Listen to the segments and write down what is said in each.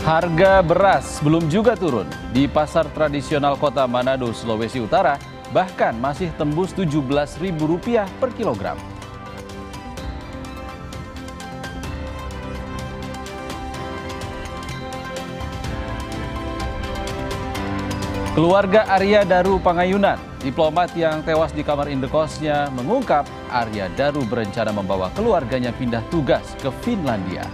Harga beras belum juga turun di pasar tradisional Kota Manado, Sulawesi Utara, bahkan masih tembus Rp17.000 per kilogram. Keluarga Arya Daru Pangayunan, diplomat yang tewas di kamar indekosnya, mengungkap Arya Daru berencana membawa keluarganya pindah tugas ke Finlandia.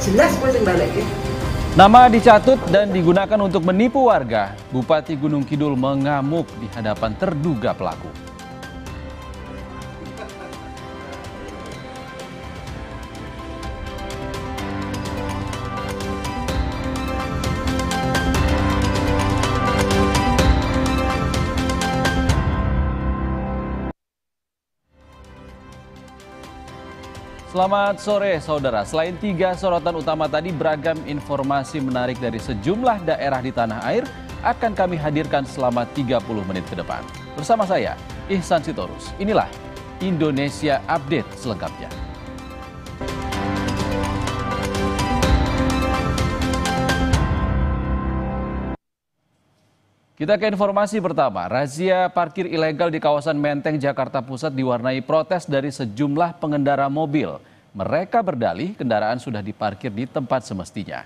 Jelas gue yang balik. Nama dicatut dan digunakan untuk menipu warga. Bupati Gunung Kidul mengamuk di hadapan terduga pelaku. Selamat sore saudara, selain 3 sorotan utama tadi, beragam informasi menarik dari sejumlah daerah di tanah air akan kami hadirkan selama 30 menit ke depan. Bersama saya, Ihsan Sitorus. Inilah Indonesia Update selengkapnya. Kita ke informasi pertama. Razia parkir ilegal di kawasan Menteng, Jakarta Pusat diwarnai protes dari sejumlah pengendara mobil. Mereka berdalih kendaraan sudah diparkir di tempat semestinya.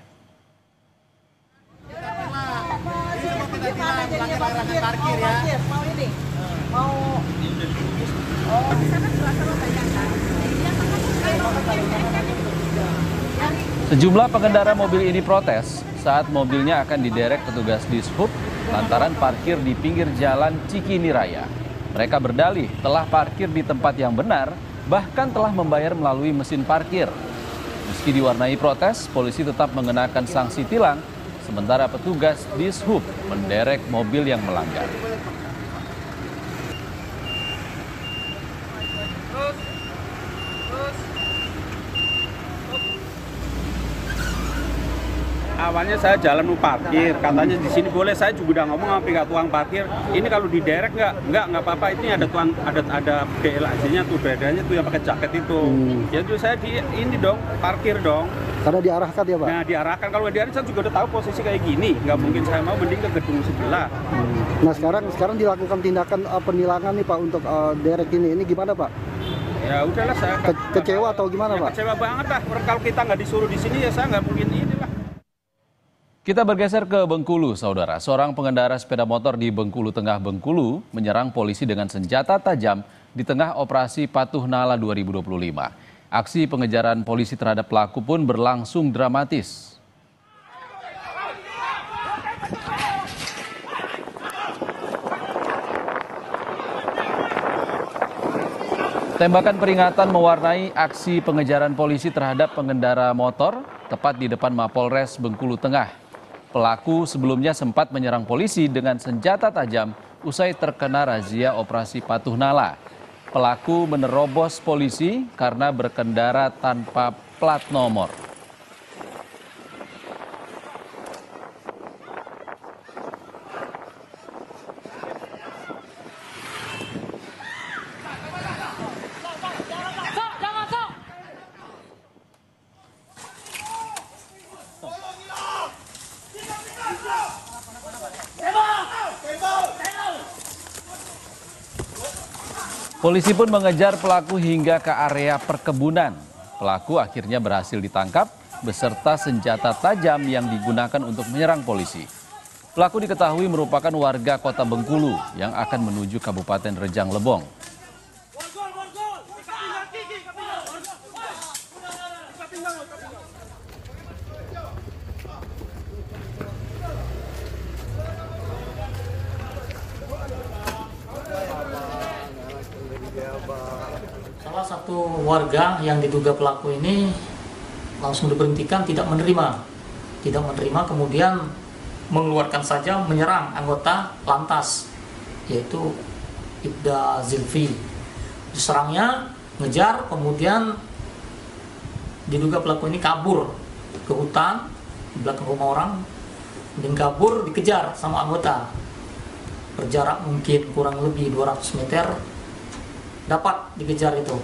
Sejumlah pengendara mobil ini protes saat mobilnya akan diderek petugas Dishub lantaran parkir di pinggir jalan Cikini Raya. Mereka berdalih telah parkir di tempat yang benar, bahkan telah membayar melalui mesin parkir. Meski diwarnai protes, polisi tetap mengenakan sanksi tilang, sementara petugas Dishub menderek mobil yang melanggar. Awalnya saya jalan mau parkir, katanya di sini boleh, saya juga udah ngomong sama pihak tukang parkir. Ini kalau diderek nggak apa-apa. Ini ada tuan ada DLAJ-nya tuh, bedanya tuh yang pakai jaket itu. Jadi saya ini dong parkir dong. Karena diarahkan ya Pak? Nah diarahkan, kalau diarahkan saya juga udah tahu posisi kayak gini, nggak mungkin saya mau mending ke gedung sebelah. Nah sekarang dilakukan tindakan penilangan nih Pak untuk derek ini gimana Pak? Ya udahlah, saya kecewa atau gimana Pak? Kecewa banget lah. Kalau kita nggak disuruh di sini ya saya nggak mungkin inilah. Kita bergeser ke Bengkulu, saudara. Seorang pengendara sepeda motor di Bengkulu Tengah, Bengkulu, menyerang polisi dengan senjata tajam di tengah operasi Patuh Nala 2025. Aksi pengejaran polisi terhadap pelaku pun berlangsung dramatis. Tembakan peringatan mewarnai aksi pengejaran polisi terhadap pengendara motor tepat di depan Mapolres Bengkulu Tengah. Pelaku sebelumnya sempat menyerang polisi dengan senjata tajam usai terkena razia operasi Patuh Nala. Pelaku menerobos polisi karena berkendara tanpa plat nomor. Polisi pun mengejar pelaku hingga ke area perkebunan. Pelaku akhirnya berhasil ditangkap beserta senjata tajam yang digunakan untuk menyerang polisi. Pelaku diketahui merupakan warga Kota Bengkulu yang akan menuju Kabupaten Rejang Lebong. Salah satu warga yang diduga pelaku ini langsung diberhentikan, tidak menerima, kemudian mengeluarkan saja menyerang anggota Lantas, yaitu Ibda Zilfi. Diserangnya, ngejar, kemudian diduga pelaku ini kabur ke hutan di belakang rumah orang, dan kabur dikejar sama anggota. Berjarak mungkin kurang lebih 200 meter dapat dikejar itu.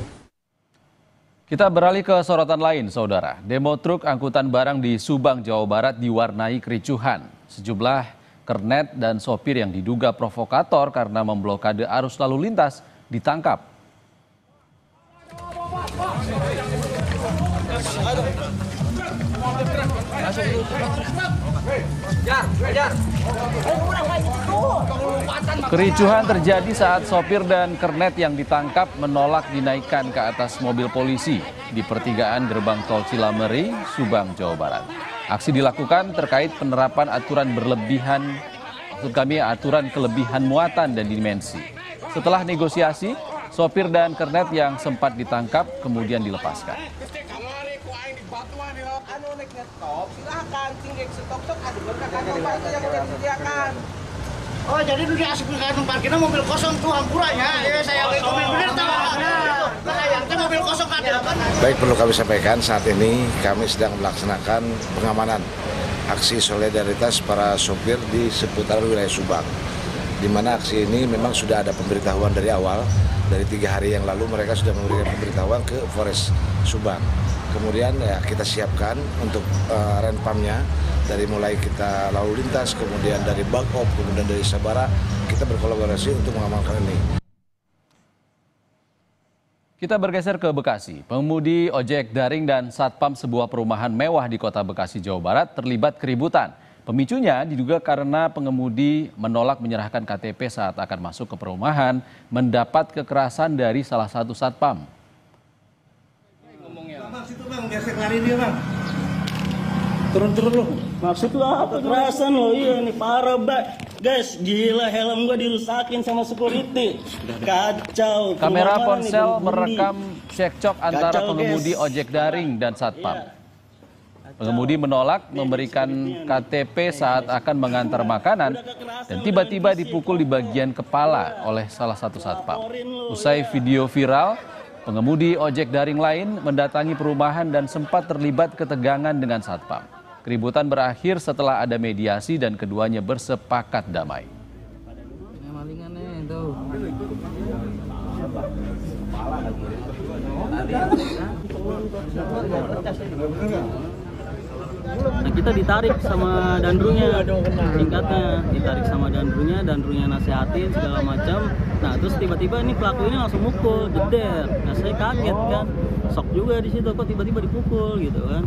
Kita beralih ke sorotan lain, saudara. Demo truk angkutan barang di Subang, Jawa Barat diwarnai kericuhan. Sejumlah kernet dan sopir yang diduga provokator karena memblokade arus lalu lintas ditangkap. Kericuhan terjadi saat sopir dan kernet yang ditangkap menolak dinaikkan ke atas mobil polisi di pertigaan gerbang tol Cilameri, Subang, Jawa Barat. Aksi dilakukan terkait penerapan aturan aturan kelebihan muatan dan dimensi. Setelah negosiasi, sopir dan kernet yang sempat ditangkap kemudian dilepaskan. Oh, jadi dulu asik kantong parkirnya mobil kosong tuh hampurannya. Ya saya bener mobil kosong ada. Baik, perlu kami sampaikan saat ini kami sedang melaksanakan pengamanan aksi solidaritas para sopir di seputaran wilayah Subang. Di mana aksi ini memang sudah ada pemberitahuan dari awal, dari 3 hari yang lalu mereka sudah memberikan pemberitahuan ke Polres Subang. Kemudian ya kita siapkan untuk renpamnya, dari mulai kita lalu lintas, kemudian dari Bakop, kemudian dari Sabara, kita berkolaborasi untuk mengamankan ini. Kita bergeser ke Bekasi. Pengemudi ojek daring dan satpam sebuah perumahan mewah di kota Bekasi, Jawa Barat terlibat keributan. Pemicunya diduga karena pengemudi menolak menyerahkan KTP saat akan masuk ke perumahan, mendapat kekerasan dari salah satu satpam. Bang, situ bang, gesek lari dia bang. Turun lo. Maksud lo apa? Kekerasan lo, iya nih parah banget. Guys, gila helm gua dirusakin sama security. Kacau. Kamera ponsel merekam cekcok antara pengemudi ojek daring dan satpam. Pengemudi menolak memberikan KTP saat akan mengantar makanan dan tiba-tiba dipukul di bagian kepala oleh salah satu satpam. Usai video viral, pengemudi ojek daring lain mendatangi perumahan dan sempat terlibat ketegangan dengan satpam. Keributan berakhir setelah ada mediasi dan keduanya bersepakat damai. Nah, kita ditarik sama dandrunya, singkatnya ditarik sama dandrunya nasehatin segala macam. Nah terus tiba-tiba ini pelaku ini langsung mukul, jeder. Nah saya kaget kan, shock juga di situ, kok tiba-tiba dipukul gitu kan.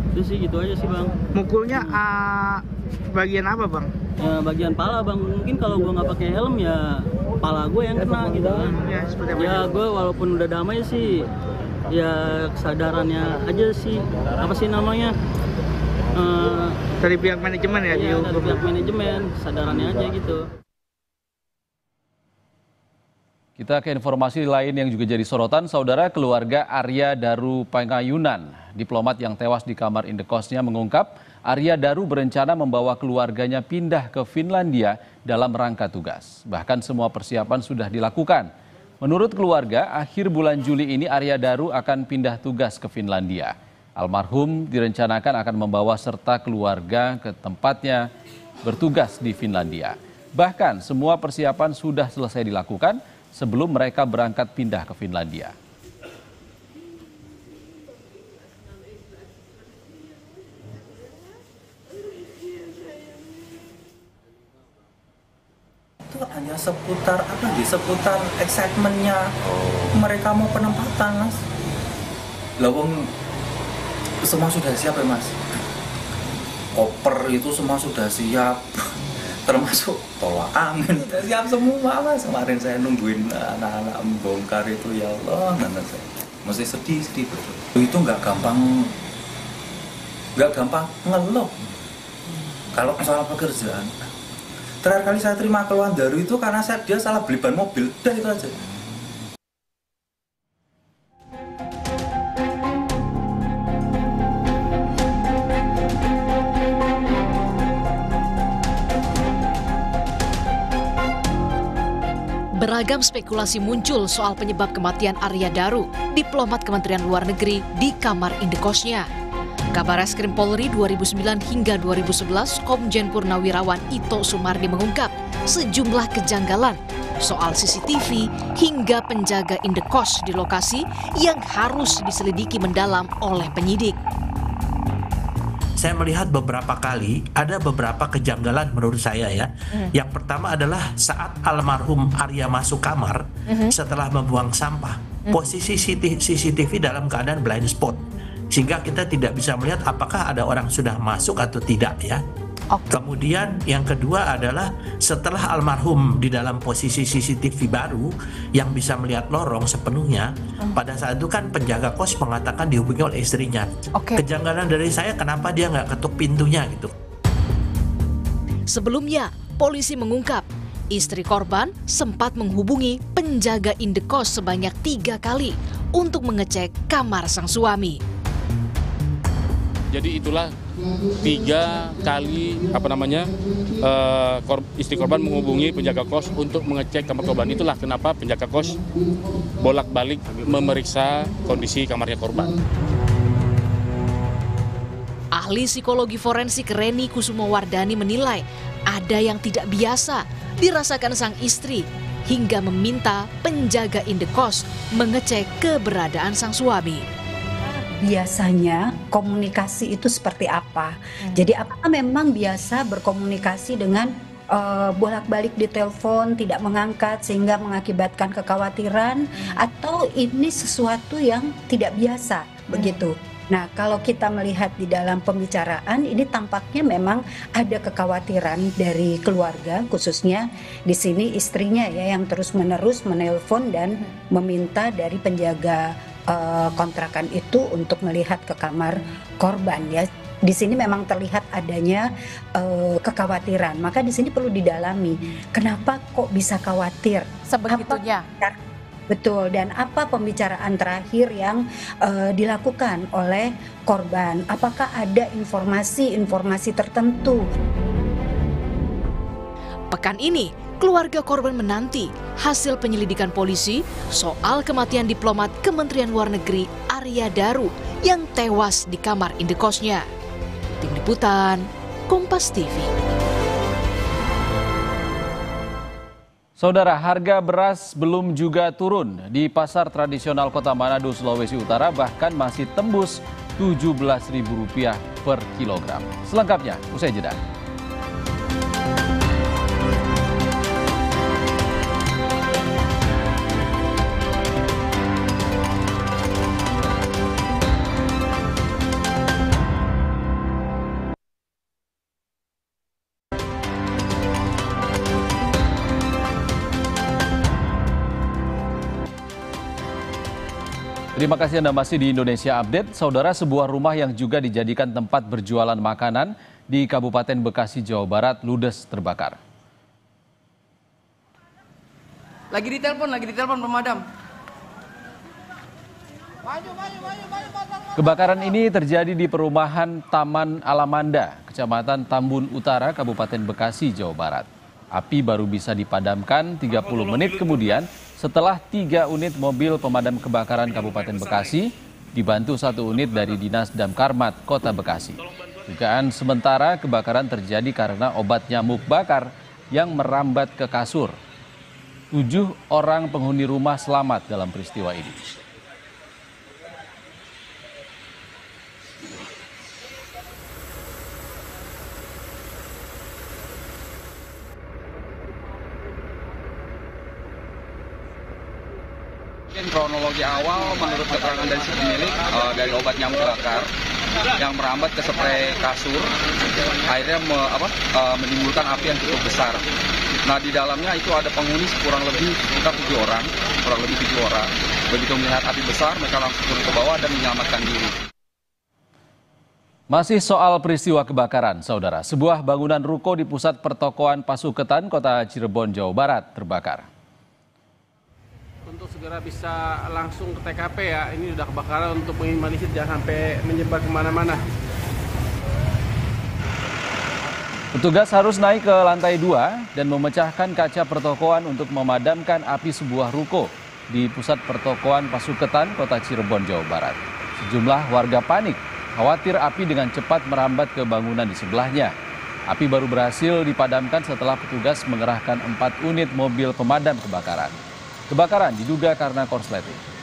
Terus sih gitu aja sih bang. Mukulnya bagian apa bang? Ya bagian pala bang. Mungkin kalau gua nggak pakai helm ya pala gue yang kena gitu kan. Ya gue walaupun udah damai sih, ya kesadarannya aja sih, apa sih namanya? Dari pihak manajemen ya? Iya, dari pihak manajemen, kesadarannya aja gitu. Kita ke informasi lain yang juga jadi sorotan, saudara. Keluarga Arya Daru Pangayunan, diplomat yang tewas di kamar indekosnya, mengungkap Arya Daru berencana membawa keluarganya pindah ke Finlandia dalam rangka tugas. Bahkan semua persiapan sudah dilakukan. Menurut keluarga, akhir bulan Juli ini Arya Daru akan pindah tugas ke Finlandia. Almarhum direncanakan akan membawa serta keluarga ke tempatnya bertugas di Finlandia. Bahkan semua persiapan sudah selesai dilakukan sebelum mereka berangkat pindah ke Finlandia. Itu hanya seputar seputar excitementnya mereka mau penempatan, mas. Lawang semua sudah siap ya mas, koper itu semua sudah siap, termasuk tolak angin siap semua mas. Kemarin saya nungguin anak-anak membongkar itu, ya Allah, saya mesti sedih betul. Itu nggak gampang ngeluh kalau soal pekerjaan. Terakhir kali saya terima keluhan Daru itu karena dia salah beli ban mobil, udah itu aja. Beragam spekulasi muncul soal penyebab kematian Arya Daru, diplomat Kementerian Luar Negeri, di kamar indekosnya. Kabarreskrim Polri 2009 hingga 2011, Komjen Purnawirawan Ito Sumardi mengungkap sejumlah kejanggalan soal CCTV hingga penjaga indekos di lokasi yang harus diselidiki mendalam oleh penyidik. Saya melihat beberapa kali ada beberapa kejanggalan menurut saya ya. Yang pertama adalah saat almarhum Arya masuk kamar setelah membuang sampah, posisi CCTV dalam keadaan blind spot, sehingga kita tidak bisa melihat apakah ada orang sudah masuk atau tidak ya. Kemudian yang kedua adalah setelah almarhum di dalam posisi CCTV baru yang bisa melihat lorong sepenuhnya, pada saat itu kan penjaga kos mengatakan dihubungi oleh istrinya. Kejanggalan dari saya kenapa dia nggak ketuk pintunya gitu. Sebelumnya, polisi mengungkap istri korban sempat menghubungi penjaga indekos sebanyak 3 kali untuk mengecek kamar sang suami. Jadi itulah 3 kali istri korban menghubungi penjaga kos untuk mengecek kamar korban. Itulah kenapa penjaga kos bolak-balik memeriksa kondisi kamarnya korban. Ahli psikologi forensik Reni Kusumowardani menilai ada yang tidak biasa dirasakan sang istri hingga meminta penjaga indekos mengecek keberadaan sang suami. Biasanya komunikasi itu seperti apa? Jadi apakah memang biasa berkomunikasi dengan bolak-balik di telepon, tidak mengangkat sehingga mengakibatkan kekhawatiran, atau ini sesuatu yang tidak biasa begitu? Nah, kalau kita melihat di dalam pembicaraan ini tampaknya memang ada kekhawatiran dari keluarga, khususnya di sini istrinya ya yang terus-menerus menelpon dan meminta dari penjaga kontrakan itu untuk melihat ke kamar korban ya. Di sini memang terlihat adanya kekhawatiran. Maka di sini perlu didalami. Kenapa kok bisa khawatir? Sebegitunya. Betul, dan apa pembicaraan terakhir yang dilakukan oleh korban? Apakah ada informasi tertentu? Pekan ini, keluarga korban menanti hasil penyelidikan polisi soal kematian diplomat Kementerian Luar Negeri Arya Daru yang tewas di kamar indekosnya. Tim Liputan, Kompas TV. Saudara, harga beras belum juga turun di pasar tradisional Kota Manado, Sulawesi Utara, bahkan masih tembus Rp17.000 per kilogram. Selengkapnya, usai jeda. Terima kasih Anda masih di Indonesia Update. Saudara, sebuah rumah yang juga dijadikan tempat berjualan makanan di Kabupaten Bekasi, Jawa Barat, ludes terbakar. Lagi ditelepon pemadam. Kebakaran ini terjadi di perumahan Taman Alamanda, Kecamatan Tambun Utara, Kabupaten Bekasi, Jawa Barat. Api baru bisa dipadamkan 30 menit kemudian setelah 3 unit mobil pemadam kebakaran Kabupaten Bekasi dibantu 1 unit dari Dinas Damkarmat Kota Bekasi. Dugaan sementara kebakaran terjadi karena obat nyamuk bakar yang merambat ke kasur. 7 orang penghuni rumah selamat dalam peristiwa ini. Kronologi awal menurut keterangan dari si pemilik dari obat nyamuk bakar yang merambat ke spray kasur, akhirnya menimbulkan api yang cukup besar. Nah, di dalamnya itu ada penghuni kurang lebih 7 orang. Begitu melihat api besar, mereka langsung turun ke bawah dan menyelamatkan diri. Masih soal peristiwa kebakaran, saudara. Sebuah bangunan ruko di pusat pertokoan Pasuketan, Kota Cirebon, Jawa Barat terbakar. Untuk segera bisa langsung ke TKP ya, ini sudah kebakaran untuk minimalisir jangan sampai menyebar kemana-mana. Petugas harus naik ke lantai 2 dan memecahkan kaca pertokoan untuk memadamkan api sebuah ruko di pusat pertokoan Pasuketan, Kota Cirebon, Jawa Barat. Sejumlah warga panik, khawatir api dengan cepat merambat ke bangunan di sebelahnya. Api baru berhasil dipadamkan setelah petugas mengerahkan 4 unit mobil pemadam kebakaran. Kebakaran diduga karena korsleting.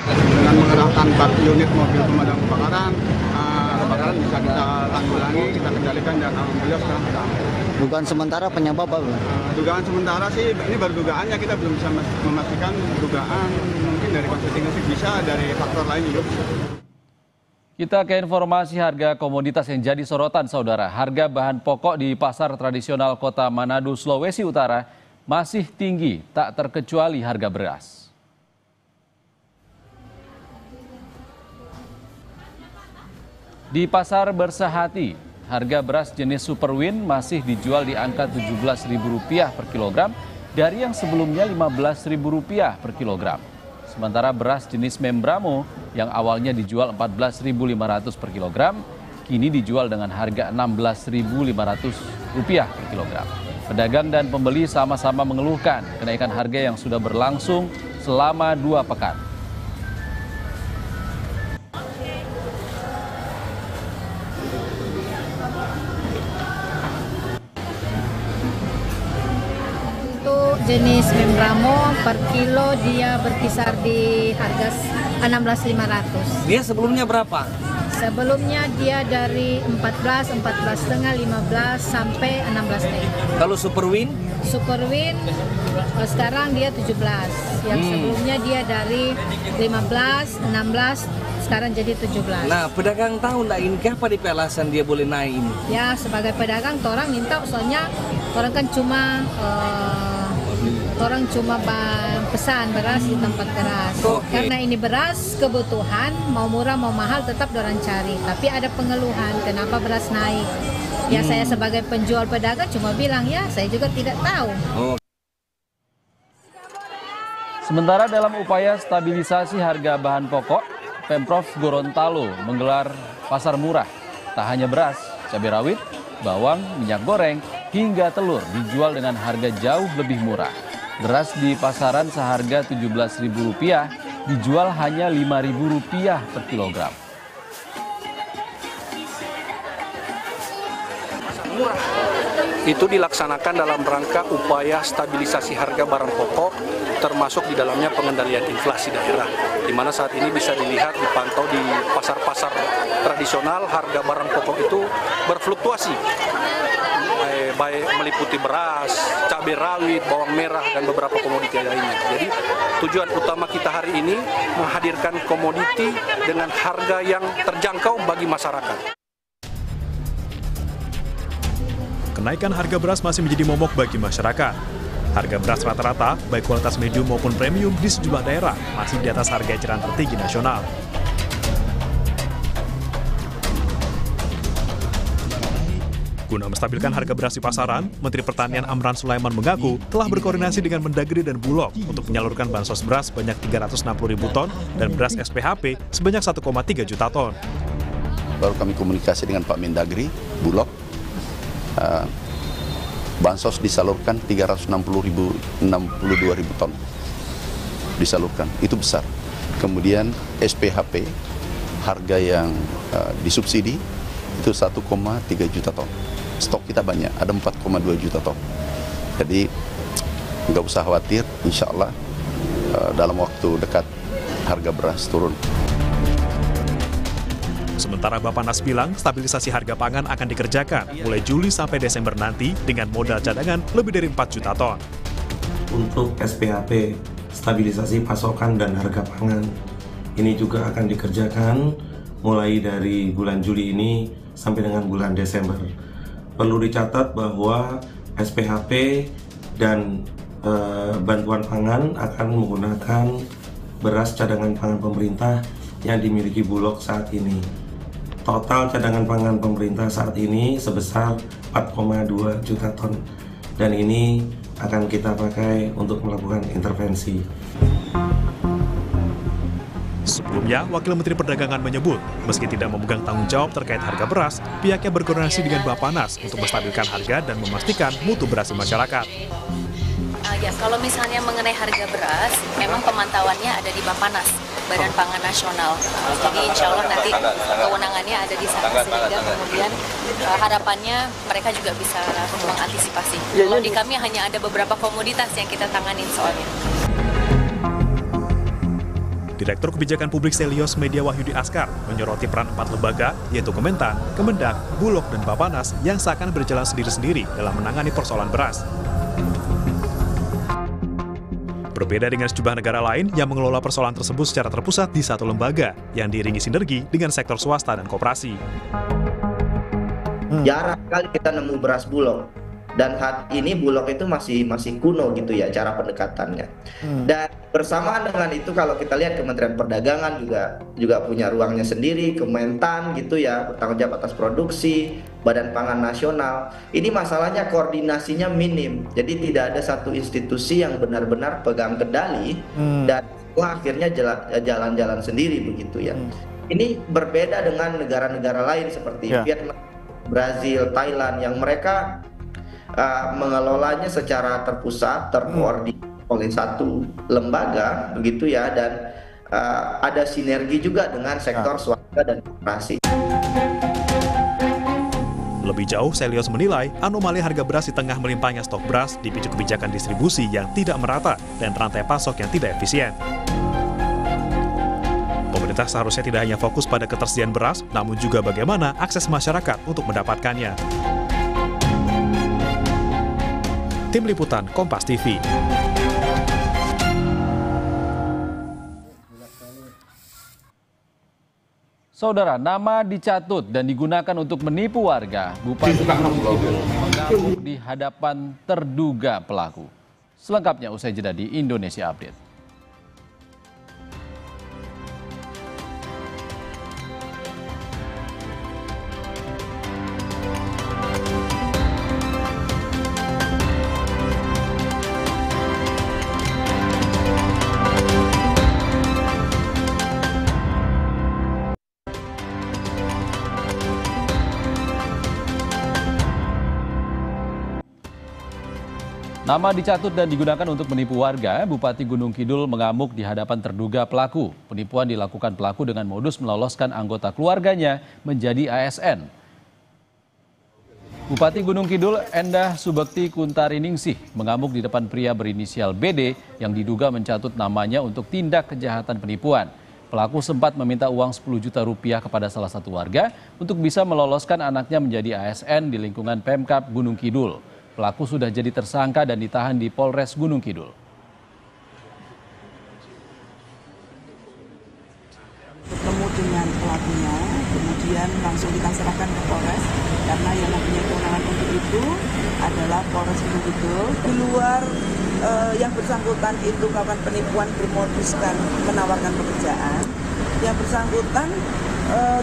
Dengan mengerahkan 4 unit mobil pemadam kebakaran, kebakaran bisa kita tanggulangi, kita kendalikan, dan alhamdulillah sekarang sudah aman. Dugaan sementara penyebab apa? Dugaan sementara sih, ini baru dugaannya, kita belum bisa memastikan dugaan, mungkin dari konsleting listrik, bisa dari faktor lain juga bisa. Kita ke informasi harga komoditas yang jadi sorotan, saudara. Harga bahan pokok di pasar tradisional Kota Manado, Sulawesi Utara masih tinggi, tak terkecuali harga beras. Di Pasar Bersahati, harga beras jenis Superwin masih dijual di angka Rp17.000 per kilogram dari yang sebelumnya Rp15.000 per kilogram. Sementara beras jenis Membramo yang awalnya dijual Rp14.500 per kilogram, kini dijual dengan harga Rp16.500 per kilogram. Pedagang dan pembeli sama-sama mengeluhkan kenaikan harga yang sudah berlangsung selama 2 pekan. Jenis Membramo per kilo dia berkisar di harga 16.500. Dia sebelumnya berapa? Sebelumnya dia dari 14, 14,5, 15 sampai 16. Kalau Superwin? Superwin sekarang dia 17. Yang sebelumnya dia dari 15, 16, sekarang jadi 17. Nah, pedagang tahu nggak ini apa di alasan dia boleh naik ini? Ya, sebagai pedagang orang minta, soalnya orang kan cuma pesan beras di tempat beras. Karena ini beras kebutuhan, mau murah mau mahal tetap orang cari. Tapi ada pengeluhan kenapa beras naik. Ya saya sebagai penjual pedagang cuma bilang ya saya juga tidak tahu. Sementara dalam upaya stabilisasi harga bahan pokok, Pemprov Gorontalo menggelar pasar murah. Tak hanya beras, cabai rawit, bawang, minyak goreng, hingga telur dijual dengan harga jauh lebih murah. Beras di pasaran seharga Rp17.000 dijual hanya Rp5.000 per kilogram. Itu dilaksanakan dalam rangka upaya stabilisasi harga barang pokok, termasuk di dalamnya pengendalian inflasi daerah, di mana saat ini bisa dilihat dipantau di pasar-pasar tradisional harga barang pokok itu berfluktuasi, baik meliputi beras, cabai rawit, bawang merah, dan beberapa komoditi lainnya. Jadi tujuan utama kita hari ini menghadirkan komoditi dengan harga yang terjangkau bagi masyarakat. Kenaikan harga beras masih menjadi momok bagi masyarakat. Harga beras rata-rata, baik kualitas medium maupun premium di sejumlah daerah, masih di atas harga eceran tertinggi nasional. Guna menstabilkan harga beras di pasaran, Menteri Pertanian Amran Sulaiman mengaku telah berkoordinasi dengan Mendagri dan Bulog untuk menyalurkan bansos beras sebanyak 360.000 ton dan beras SPHP sebanyak 1,3 juta ton. Baru kami komunikasi dengan Pak Mendagri, Bulog, bansos disalurkan 362.000 ton disalurkan, itu besar. Kemudian SPHP harga yang disubsidi itu 1,3 juta ton. Stok kita banyak, ada 4,2 juta ton. Jadi nggak usah khawatir, insya Allah dalam waktu dekat harga beras turun. Sementara Bappenas bilang stabilisasi harga pangan akan dikerjakan mulai Juli sampai Desember nanti dengan modal cadangan lebih dari 4 juta ton. Untuk SPHP, stabilisasi pasokan dan harga pangan, ini juga akan dikerjakan mulai dari bulan Juli ini sampai dengan bulan Desember. Perlu dicatat bahwa SPHP dan bantuan pangan akan menggunakan beras cadangan pangan pemerintah yang dimiliki Bulog saat ini. Total cadangan pangan pemerintah saat ini sebesar 4,2 juta ton. dan ini akan kita pakai untuk melakukan intervensi. Sebelumnya, Wakil Menteri Perdagangan menyebut, meski tidak memegang tanggung jawab terkait harga beras, pihaknya berkoordinasi dengan Bappenas untuk menstabilkan harga dan memastikan mutu beras di masyarakat. Ya, kalau misalnya mengenai harga beras, memang pemantauannya ada di Bappenas, Badan Pangan Nasional. Jadi insya Allah nanti kewenangannya ada di sana, sehingga kemudian harapannya mereka juga bisa mengantisipasi. Kalau di kami hanya ada beberapa komoditas yang kita tanganin soalnya. Direktur Kebijakan Publik Selyos Media Wahyudi Askar menyoroti peran 4 lembaga, yaitu Kementan, Kemendak, Bulog, dan Bappenas yang seakan berjalan sendiri-sendiri dalam menangani persoalan beras. Berbeda dengan sejumlah negara lain yang mengelola persoalan tersebut secara terpusat di satu lembaga yang diiringi sinergi dengan sektor swasta dan koperasi. Jarang kali kita nemu beras Bulog. Dan saat ini Bulog itu masih kuno gitu ya cara pendekatannya. Dan bersamaan dengan itu kalau kita lihat Kementerian Perdagangan juga punya ruangnya sendiri, Kementan gitu ya, bertanggung jawab atas produksi, Badan Pangan Nasional. Ini masalahnya koordinasinya minim. Jadi tidak ada satu institusi yang benar-benar pegang kendali dan akhirnya jalan-jalan sendiri begitu ya. Ini berbeda dengan negara-negara lain seperti Vietnam, Brazil, Thailand yang mereka mengelolanya secara terpusat, terkoordinir oleh satu lembaga begitu ya, dan ada sinergi juga dengan sektor swasta dan koperasi. Lebih jauh, Selyos menilai anomali harga beras di tengah melimpahnya stok beras dipicu kebijakan distribusi yang tidak merata dan rantai pasok yang tidak efisien. Pemerintah seharusnya tidak hanya fokus pada ketersediaan beras, namun juga bagaimana akses masyarakat untuk mendapatkannya. Tim Liputan Kompas TV. Saudara, nama dicatut dan digunakan untuk menipu warga. Bupati Gunung Kidul mengamuk di hadapan terduga pelaku. Selengkapnya usai jeda di Indonesia Update. Nama dicatut dan digunakan untuk menipu warga, Bupati Gunung Kidul mengamuk di hadapan terduga pelaku. Penipuan dilakukan pelaku dengan modus meloloskan anggota keluarganya menjadi ASN. Bupati Gunung Kidul Endah Subekti Kuntariningsih mengamuk di depan pria berinisial BD yang diduga mencatut namanya untuk tindak kejahatan penipuan. Pelaku sempat meminta uang 10 juta rupiah kepada salah satu warga untuk bisa meloloskan anaknya menjadi ASN di lingkungan Pemkab Gunung Kidul. Pelaku sudah jadi tersangka dan ditahan di Polres Gunung Kidul. Bertemu dengan pelakunya, kemudian langsung kita serahkan ke Polres karena yang punya kewenangan untuk itu adalah Polres Gunung Kidul. Di luar yang bersangkutan itu melakukan penipuan bermoduskan menawarkan pekerjaan, yang bersangkutan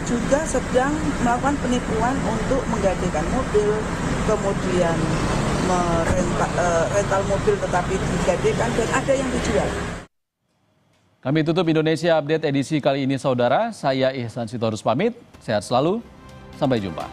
juga sedang melakukan penipuan untuk menggadaikan mobil, kemudian rental mobil tetapi digadaikan dan ada yang dijual. Kami tutup Indonesia Update edisi kali ini, saudara. Saya Ihsan Sitorus pamit. Sehat selalu. Sampai jumpa.